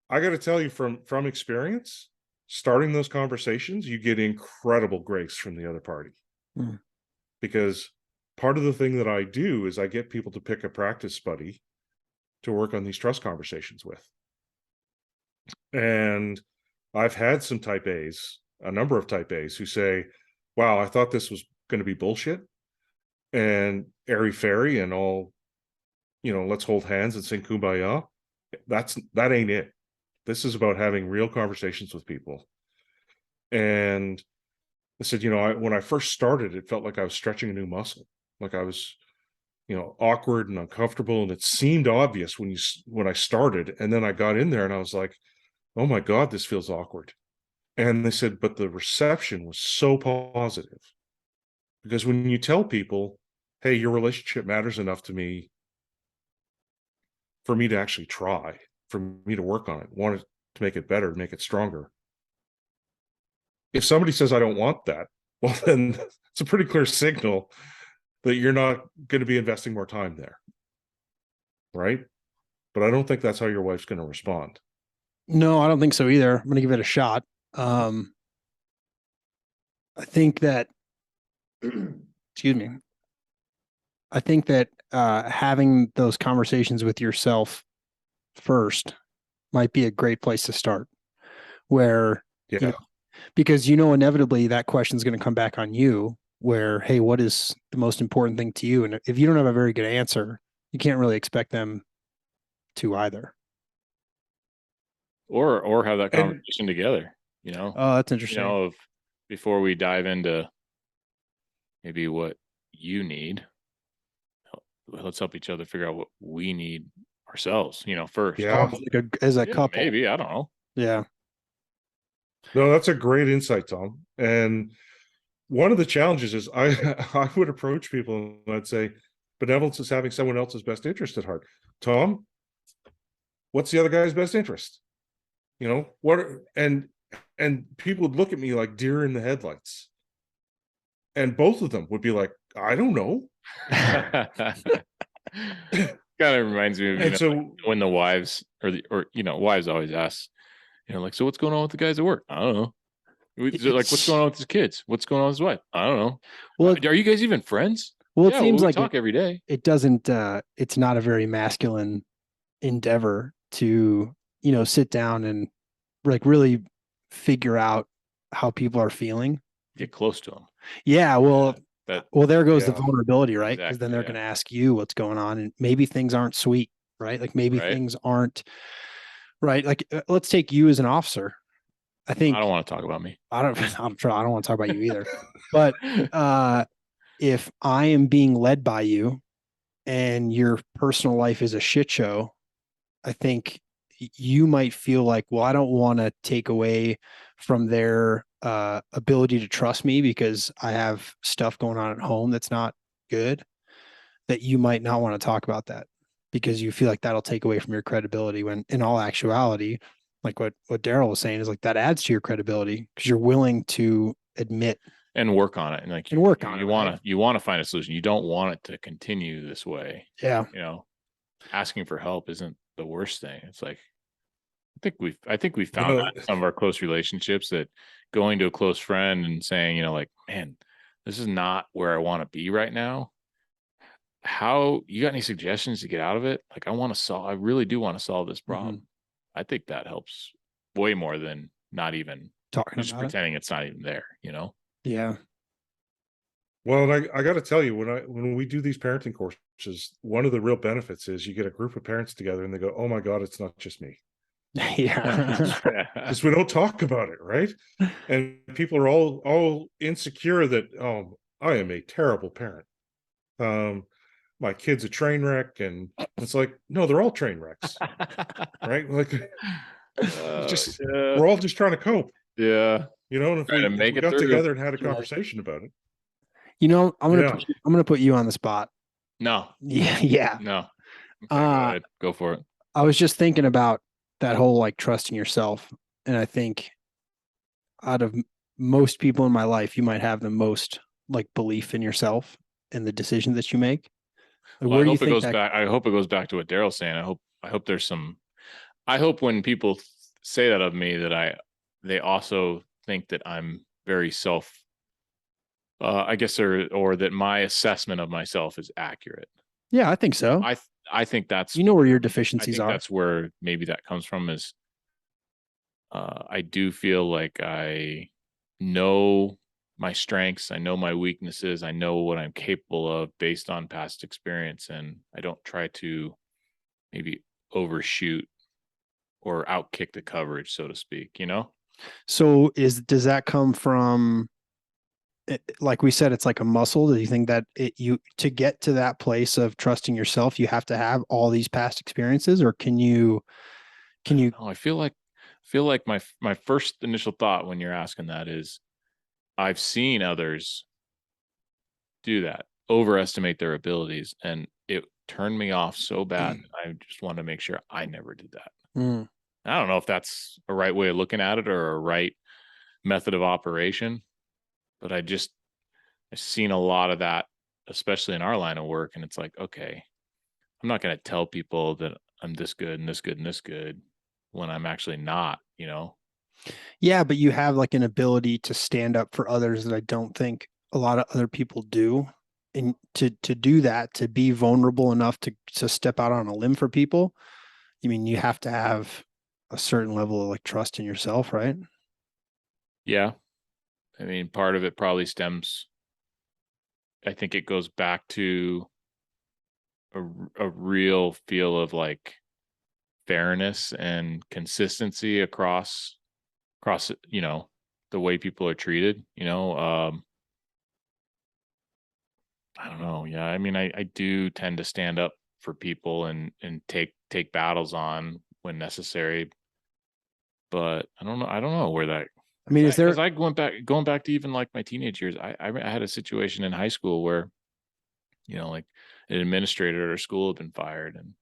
I got to tell you from experience, starting those conversations, you get incredible grace from the other party. Because part of the thing that I do is I get people to pick a practice buddy to work on these trust conversations with. And I've had some type A's, a number of type A's who say, wow, I thought this was going to be bullshit and airy-fairy and all, let's hold hands and sing Kumbaya. That ain't it. This is about having real conversations with people. And I said, when I first started, it felt like I was stretching a new muscle. Like I was, awkward and uncomfortable. And it seemed obvious when I started. And then I got in there and I was like, oh my God, this feels awkward. And they said, but the reception was so positive. Because when you tell people, hey, your relationship matters enough to me for me to actually try, for me to work on it, want to make it better, make it stronger. If somebody says, I don't want that, well, then it's a pretty clear signal that you're not going to be investing more time there. Right? But I don't think that's how your wife's going to respond. No, I don't think so either. I'm going to give it a shot. I think that, excuse me. I think that having those conversations with yourself first might be a great place to start. Where, because inevitably that question is going to come back on you. Where, hey, what is the most important thing to you? And if you don't have a very good answer, you can't really expect them to either. Or have that conversation together. Oh, that's interesting. Before we dive into maybe what you need, let's help each other figure out what we need ourselves, first. Yeah. As a couple. Maybe, I don't know. Yeah. No, that's a great insight, Tom. And one of the challenges is I would approach people and I'd say, benevolence is having someone else's best interest at heart. Tom, what's the other guy's best interest? And people would look at me like deer in the headlights. And both of them would be like, I don't know. Kind of reminds me of, And so, like when the wives wives always ask, like, so what's going on with the guys at work? I don't know. Like, what's going on with his kids? What's going on with his wife? I don't know. Well, Are you guys even friends? well, it Yeah, seems we like talk every day. it doesn't, it's not a very masculine endeavor to, sit down and like really figure out how people are feeling. Get close to them. Yeah. Well, there goes the Yeah. vulnerability, right? Because then Exactly, they're going to ask you what's going on, and maybe things aren't sweet, right? Like maybe Right. things aren't right. Like let's take you as an officer. I think I don't want to talk about me. I don't want to talk about you either. But if I am being led by you and your personal life is a shit show, I think you might feel like, well, I don't want to take away from their ability to trust me because I have stuff going on at home that's not good, that you might not want to talk about that because you feel like that'll take away from your credibility, when in all actuality, like what Darryl was saying, is like that adds to your credibility because you're willing to admit and work on it. And like, and work on it. You want to find a solution. You don't want it to continue this way. Yeah. Asking for help isn't the worst thing. It's like, I think we've found that in some of our close relationships, that going to a close friend and saying, like, man, this is not where I want to be right now. How, you got any suggestions to get out of it? Like, I really do want to solve this problem. I think that helps way more than not even talking just about pretending it's not even there, Yeah. well, and I got to tell you, when we do these parenting courses, one of the real benefits is you get a group of parents together and they go, "Oh my God, it's not just me." Yeah. Because we don't talk about it, right? And people are all insecure that, oh, I am a terrible parent. My kid's a train wreck, and it's like, no, they're all train wrecks, right? Like, we're all just trying to cope. Yeah. And if Trying to we make it got through. together and had a conversation about it. I'm gonna put you on the spot. No. Yeah. No. Okay, go ahead. Go for it. I was just thinking about that whole like trusting yourself. And I think out of most people in my life, you might have the most like belief in yourself and the decision that you make. Like, Well, I hope it goes back to what Darryl's saying. I hope there's some, I hope when people say that of me, that they also think that I'm very I guess, or that my assessment of myself is accurate. Yeah, I think so. I think that's, where your deficiencies are. That's where maybe that comes from, is I do feel like I know my strengths, I know my weaknesses, I know what I'm capable of based on past experience, and I don't try to maybe overshoot or outkick the coverage, so to speak, So does that come from, like we said, it's like a muscle? Do you think that to get to that place of trusting yourself, you have to have all these past experiences, or can you? No, I feel like my first initial thought when you're asking that is, I've seen others do that, overestimate their abilities, and it turned me off so bad. I just want to make sure I never did that. I don't know if that's a right way of looking at it or a right method of operation, but I've seen a lot of that, especially in our line of work. And it's like, okay, I'm not going to tell people that I'm this good and this good and this good when I'm actually not, Yeah, but you have like an ability to stand up for others that I don't think a lot of other people do. And to do that, to be vulnerable enough to step out on a limb for people, you have to have a certain level of like trust in yourself, right? Yeah. I mean, part of it probably I think it goes back to a real feel of like fairness and consistency across, the way people are treated, I don't know. Yeah. I mean, I do tend to stand up for people and take battles on when necessary, but I don't know. I don't know where that, is there, because I going back to even like my teenage years, I had a situation in high school where, like an administrator at our school had been fired, and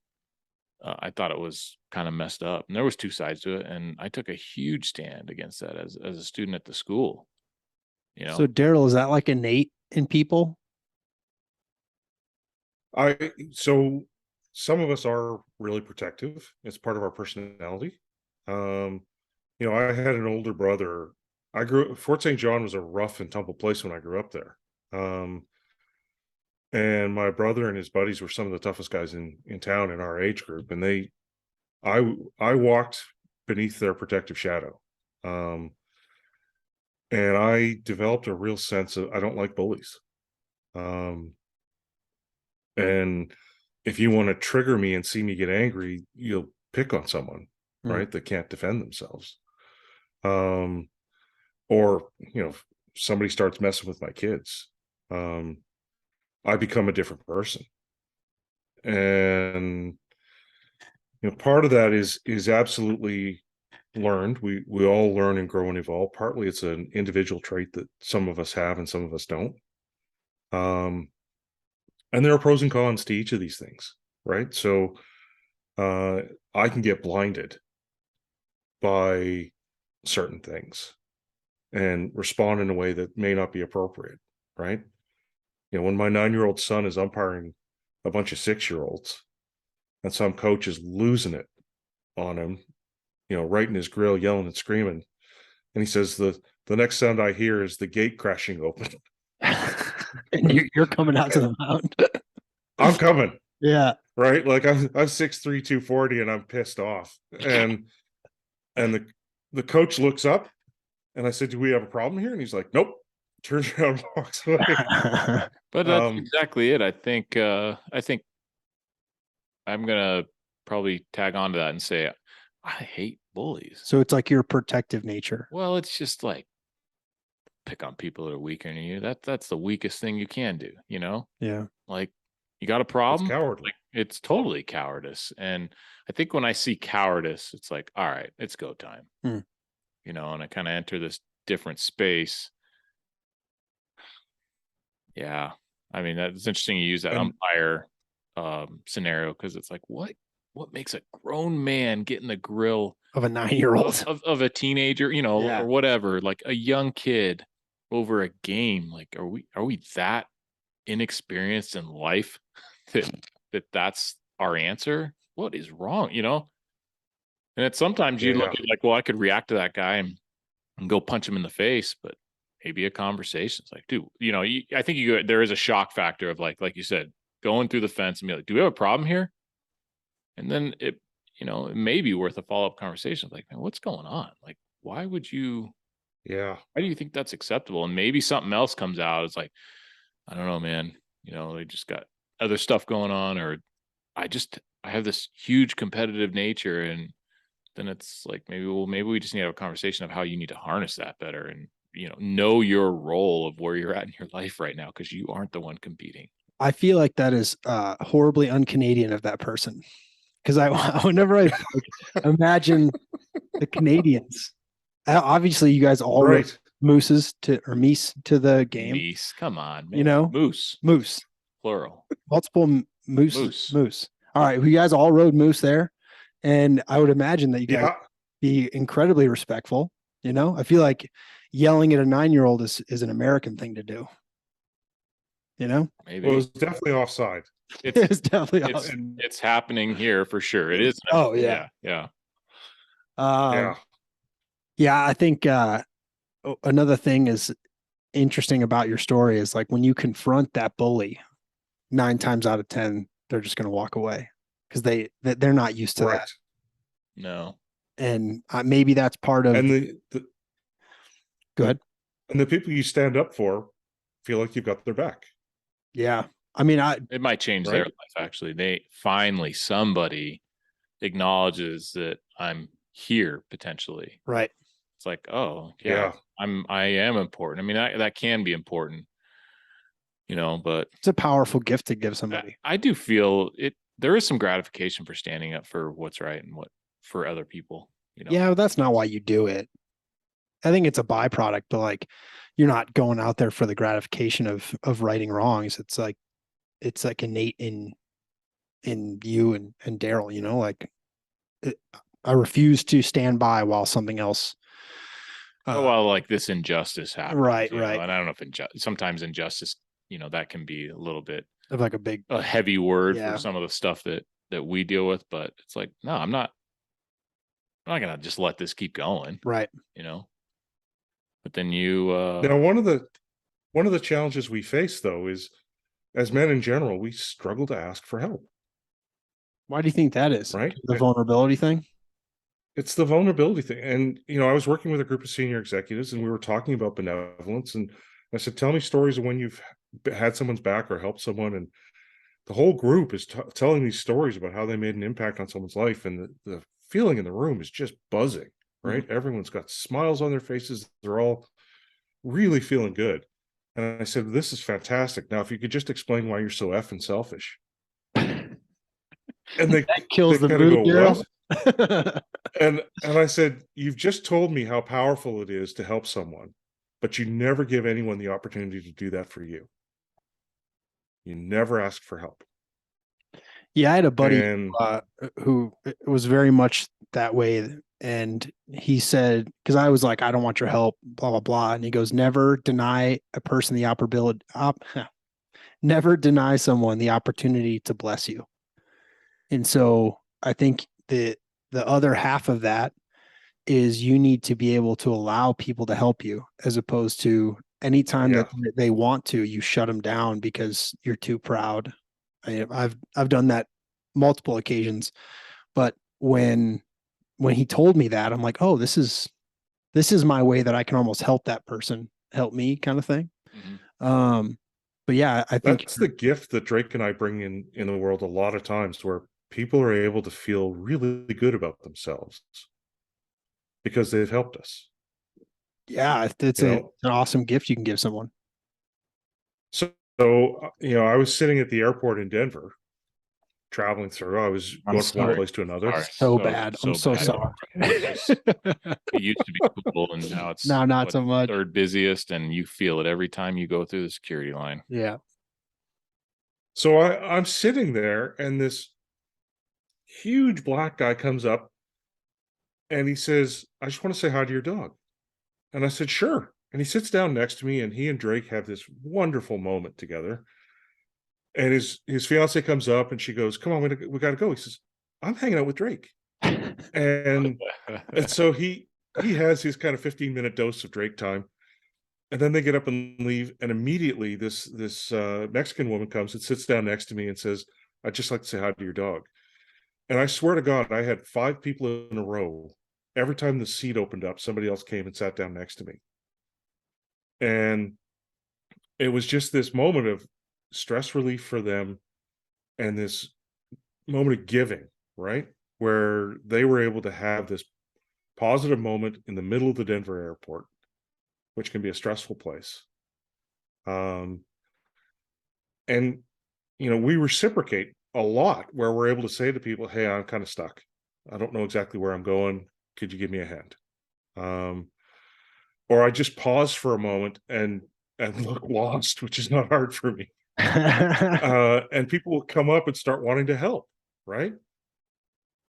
I thought it was kind of messed up, and there was two sides to it. And I took a huge stand against that as a student at the school, So Darryl, is that like innate in people? So some of us are really protective. It's part of our personality. I had an older brother. Fort St. John was a rough and tumble place when I grew up there. And my brother and his buddies were some of the toughest guys in town in our age group. And I walked beneath their protective shadow. And I developed a real sense of, I don't like bullies. And if you want to trigger me and see me get angry, you'll pick on someone, right, that can't defend themselves. Or, if somebody starts messing with my kids, I become a different person. And, part of that is absolutely learned. We all learn and grow and evolve. Partly it's an individual trait that some of us have and some of us don't. And there are pros and cons to each of these things, right? So I can get blinded by certain things and respond in a way that may not be appropriate, right? When my 9-year-old son is umpiring a bunch of 6-year-olds and some coach is losing it on him, right in his grill, yelling and screaming, and he says the next sound I hear is the gate crashing open. And you're coming out to the mound. I'm coming. Yeah. Right. Like I'm 6'3", 240, and I'm pissed off. And the coach looks up, and I said, "Do we have a problem here?" And he's like, "Nope." Turns around and walks away. But that's exactly it. I think I'm gonna probably tag on to that and say I hate bullies. So it's like your protective nature. Well, it's just like pick on people that are weaker than you. That's the weakest thing you can do, Yeah. Like, you got a problem? It's cowardly. Like, it's totally cowardice. And I think when I see cowardice, it's like, all right, it's go time. And I kind of enter this different space. Yeah. I mean, that's interesting you use that umpire scenario, because it's like, what makes a grown man get in the grill of a 9-year-old of a teenager, or whatever, like a young kid over a game? Like, are we that inexperienced in life that's our answer? What is wrong? And it's sometimes you look at like, well, I could react to that guy and go punch him in the face, but maybe a conversation. It's like, dude, I think there is a shock factor of like you said, going through the fence and be like, do we have a problem here? And then it may be worth a follow-up conversation. Like, man, what's going on? Like, why would you? Yeah. Why do you think that's acceptable? And maybe something else comes out. It's like, I don't know, man. They just got other stuff going on, or I have this huge competitive nature. And then it's like, maybe we just need to have a conversation of how you need to harness that better and, know your role of where you're at in your life right now, because you aren't the one competing. I feel like that is horribly un-Canadian of that person. Because whenever I imagine the Canadians, obviously you guys all wrote mooses to the game. Meese, come on, man. Moose, plural, multiple moose. All right, you guys all rode moose there, and I would imagine that you guys be incredibly respectful. I feel like yelling at a 9-year-old is an American thing to do. Maybe. Well, it was definitely offside. It's definitely offside. It's happening here for sure. It is. Oh yeah. Yeah. I think another thing is interesting about your story is like when you confront that bully, 9 times out of 10 they're just going to walk away because they're not used to that. No. And maybe that's part of. And go ahead. And the people you stand up for feel like you've got their back. Yeah. I mean, it might change their life. Actually, somebody acknowledges that I'm here potentially. Right. It's like, oh yeah. I am important. I mean, that can be important, but it's a powerful gift to give somebody. I do feel it. There is some gratification for standing up for what's right and what for other people. Yeah, but that's not why you do it. I think it's a byproduct, but like, you're not going out there for the gratification of righting wrongs. It's like innate in you and Darryl. Like, I refuse to stand by while something else. While like this injustice happens. Right. And I don't know if sometimes injustice, that can be a little bit of like a heavy word Yeah. for some of the stuff that we deal with, but it's like, no, I'm not gonna just let this keep going, right. But then you Now, one of the challenges we face, though, is as men in general, we struggle to ask for help. Why do you think that is? Right? The vulnerability thing? It's the vulnerability thing. And, I was working with a group of senior executives and we were talking about benevolence. And I said, tell me stories of when you've had someone's back or helped someone. And the whole group is telling these stories about how they made an impact on someone's life. And the feeling in the room is just buzzing, right? Mm-hmm. Everyone's got smiles on their faces. They're all really feeling good. And I said, this is fantastic. Now, if you could just explain why you're so effing selfish. And that kills the mood, Darryl. And I said, you've just told me how powerful it is to help someone, but you never give anyone the opportunity to do that for you. You never ask for help. Yeah, I had a buddy who was very much that way. And he said, because I was like, I don't want your help, blah, blah, blah. And he goes, never deny a person the opportunity, never deny someone the opportunity to bless you. And so I think the other half of that is you need to be able to allow people to help you, as opposed to anytime that they want to, you shut them down because you're too proud. I've done that multiple occasions, but when he told me that, I'm like, oh, this is my way that I can almost help that person help me, kind of thing. Mm-hmm. But yeah, I think that's the gift that Drake and I bring in the world a lot of times, where people are able to feel really good about themselves because they've helped us. Yeah, it's an awesome gift you can give someone. So, I was sitting at the airport in Denver, traveling through. I was going from one place to another. So bad. I'm so sorry. It used to be cool, and now it's not so much. Third busiest, and you feel it every time you go through the security line. Yeah. So I'm sitting there, and this huge black guy comes up, and he says, "I just want to say hi to your dog." And I said, "Sure." And he sits down next to me, and he and Drake have this wonderful moment together. And his fiance comes up and she goes, "Come on, we got to go." He says, "I'm hanging out with Drake." and so he has his kind of 15-minute dose of Drake time. And then they get up and leave. And immediately this Mexican woman comes and sits down next to me and says, "I'd just like to say hi to your dog." And I swear to God, I had 5 people in a row. Every time the seat opened up, somebody else came and sat down next to me. And it was just this moment of stress relief for them, and this moment of giving, right? Where they were able to have this positive moment in the middle of the Denver airport, which can be a stressful place. And, we reciprocate a lot, where we're able to say to people, "Hey, I'm kind of stuck. I don't know exactly where I'm going. Could you give me a hand?" Or I just pause for a moment and look lost, which is not hard for me. And people will come up and start wanting to help, right?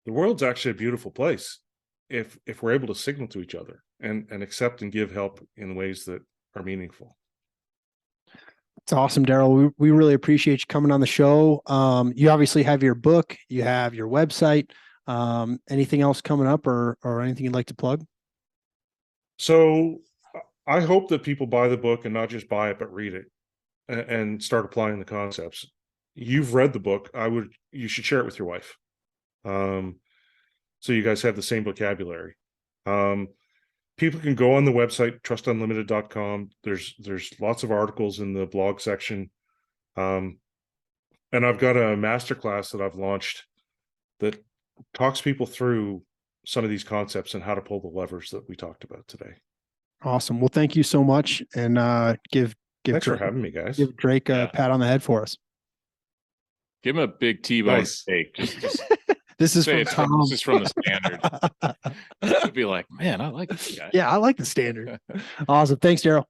The world's actually a beautiful place if we're able to signal to each other and accept and give help in ways that are meaningful. It's awesome, Darryl. We really appreciate you coming on the show. You obviously have your book, you have your website. Anything else coming up or anything you'd like to plug? So I hope that people buy the book and not just buy it, but read it and start applying the concepts. You've read the book. You should share it with your wife. So you guys have the same vocabulary. People can go on the website, trustunlimited.com. There's lots of articles in the blog section. And I've got a masterclass that I've launched that talks people through some of these concepts and how to pull the levers that we talked about today. Awesome. Well, thank you so much. And give Thanks for having me, guys. Give Drake a pat on the head for us. Give him a big T-bone steak. Just this is from Tom. This is from the Standard. He'd be like, "Man, I like this guy." Yeah, I like the Standard. Awesome. Thanks, Darryl.